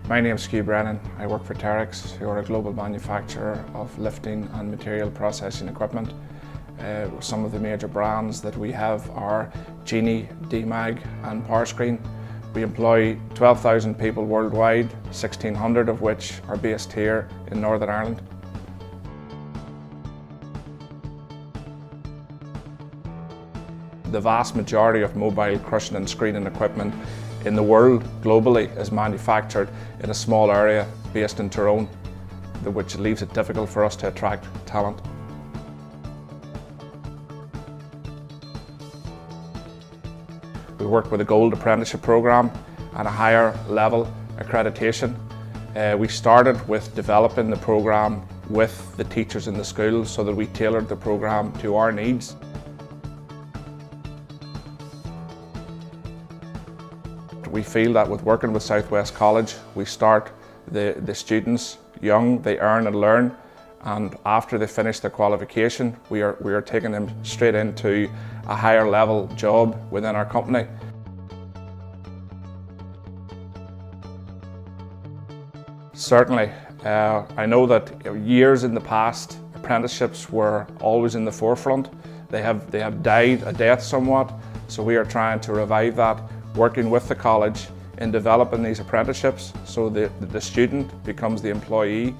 My name is Hugh Brennan. I work for Terex, who are a global manufacturer of lifting and material processing equipment. Some of the major brands that we have are Genie, DMAG and Powerscreen. We employ 12,000 people worldwide, 1,600 of which are based here in Northern Ireland. The vast majority of mobile crushing and screening equipment in the world globally is manufactured in a small area based in Tyrone, which leaves it difficult for us to attract talent. We work with a gold apprenticeship program and a higher level accreditation. We started with developing the program with the teachers in the school so that we tailored the program to our needs. We feel that with working with Southwest College, we start the students young, they earn and learn, and after they finish their qualification, we are taking them straight into a higher level job within our company. Certainly, I know that years in the past, apprenticeships were always in the forefront. They have died a death somewhat, so we are trying to revive that, working with the college in developing these apprenticeships so the student becomes the employee.